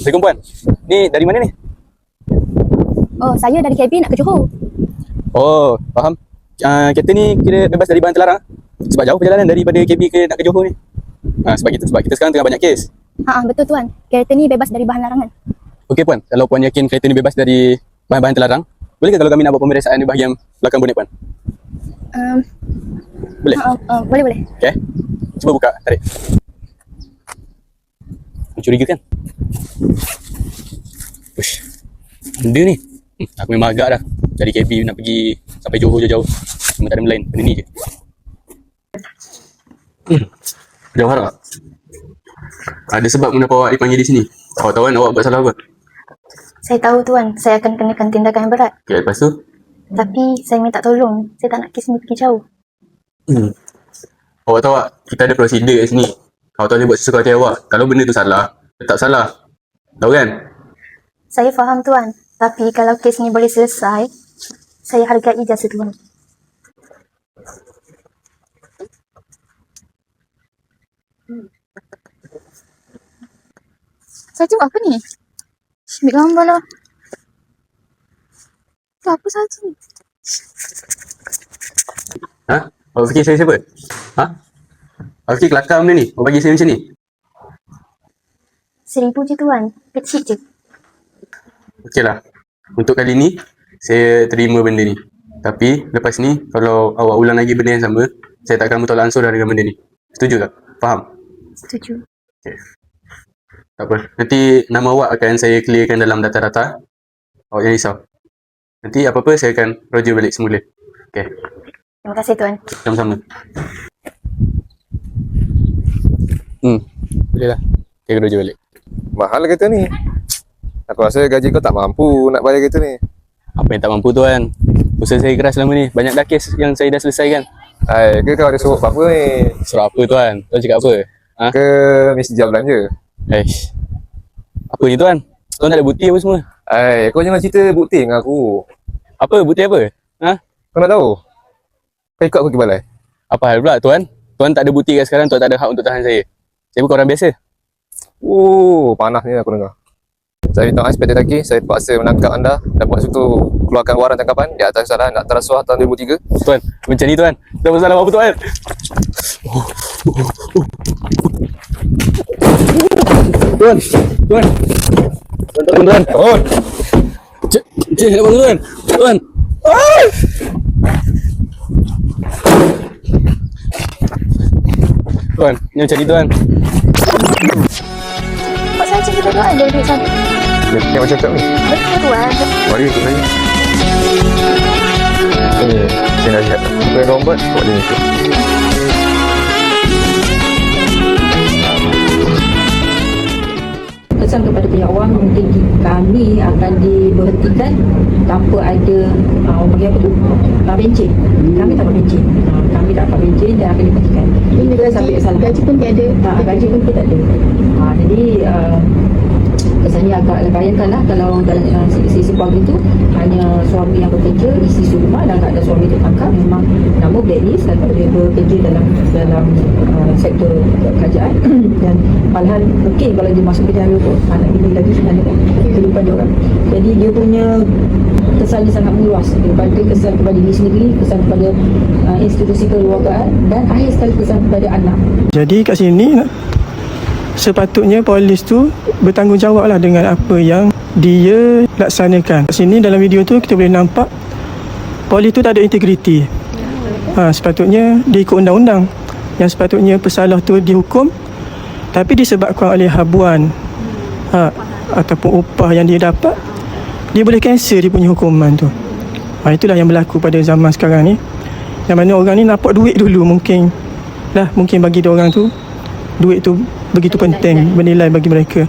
Assalamualaikum puan. Ni dari mana ni? Oh, saya dari KB nak ke Johor. Oh, faham. Kereta ni kira bebas dari bahan terlarang. Sebab jauh perjalanan daripada KB ke nak ke Johor ni. Sebab kita sekarang tengah banyak kes. Betul tuan. Kereta ni bebas dari bahan larangan. Okey puan, kalau puan yakin kereta ni bebas dari bahan-bahan terlarang, boleh ke kalau kami nak buat pemeriksaan di bahagian belakang bonet puan? Boleh? Boleh. Okey. Cuba buka, tarik. Mencurigakan? Ush. Benda ni. Aku memang agak dah. Cari KB nak pergi sampai Johor jauh-jauh. Cuma tak ada lain. Benda ni je. Jauh harap. Ada sebab kenapa awak dipanggil di sini? Awak tahu kan awak buat salah apa? Saya tahu tuan, saya akan kenakan tindakan yang berat. Okay, lepas tu? Tapi saya minta tolong. Saya tak nak kes ni pergi jauh. Awak tahu tak? Kita ada prosedur kat sini. Awak tak boleh buat sesuka hati awak. Kalau benda tu salah, tetap salah. Tahu kan? Saya faham tuan. Tapi kalau kes ni boleh selesai, saya hargai jasa tuan. Saya tengok apa ni? Ambil gambar lah. Tu apa saja ni? Awak fikir saya siapa? Awak fikir kelakar benda ni? Awak bagi saya macam ni? 1,000 je tuan. Kecil je. Okey lah. Untuk kali ni, saya terima benda ni. Tapi, lepas ni, kalau awak ulang lagi benda yang sama, saya tak akan bertolak ansur dengan benda ni. Setuju tak? Faham? Setuju. Okay. Tak apa. Nanti nama awak akan saya clearkan dalam data-data. Awak jangan risau. Nanti apa-apa saya akan roger balik semula. Okay. Terima kasih tuan. Sama-sama. Boleh lah. Okay, roger balik. Mahal kereta ni. Aku rasa gaji kau tak mampu nak bayar kereta ni. Apa yang tak mampu tuan? Usaha saya keras selama ni. Banyak dah kes yang saya dah selesaikan. Ke kau ada suruh apa ni? Suruh apa tuan? Tuan cakap apa? Ke mesti jam belanja? Apa ni tuan? Tuan tak ada bukti apa semua? Kau jangan cerita bukti dengan aku. Apa? Bukti apa? Kau nak tahu? Kau ikut aku ke balai? Apa hal pula tuan? Tuan tak ada bukti kat sekarang, tuan tak ada hak untuk tahan saya. Saya bukan orang biasa. Panas ni aku dengar. Saya minta maaf sekali lagi, saya terpaksa menangkap anda dan buat itu keluarkan waran tangkapan di atas kesalahan nak terasuah tahun 2003. Tuan, macam ni tuan. Tak masalah apa tuan. Tuan. Cik, nak bangun tuan. Tuan. Tuan, ni macam ni tuan. Pak saya cerita tuan ada duit sana. Yang macam tak ni? Betul tuan. Mari ikut saya. Saya nak lihat. Apa yang orang buat? Buat dia ikut. Pesan kepada pihak awam, mungkin kami akan diberhentikan tanpa ada orang panggil apa tu? Bencin. Kami tak buat bencin. Kami tak buat bencin dan akan diberhentikan. Ini sampai salah. Gaji pun tiada. Gaji pun tak ada. Jadi kesannya agak bayangkanlah kalau dalam sisi keluarga itu hanya suami yang bekerja, isi rumah dan tak ada suami tertangkap, memang nama blacklist dan dia bekerja dalam sektor kerajaan dan malahan mungkin kalau dia masuk penjara pun anak ini lagi sebenarnya kehidupan dia orang. Jadi dia punya kesannya sangat meluas daripada kesan kepada diri sendiri, kesan kepada institusi kekeluargaan dan akhir sekali kesan kepada anak. Jadi kat sini sepatutnya polis tu bertanggungjawablah dengan apa yang dia laksanakan. Kat sini dalam video tu kita boleh nampak polis tu tak ada integriti. Sepatutnya dia ikut undang-undang. Yang sepatutnya pesalah tu dihukum, tapi disebabkan oleh habuan ataupun upah yang dia dapat, dia boleh cancel dia punya hukuman tu. Itulah yang berlaku pada zaman sekarang ni. Yang mana orang ni nampak duit dulu mungkin bagi dia orang tu duit tu begitu penting, bernilai bagi mereka.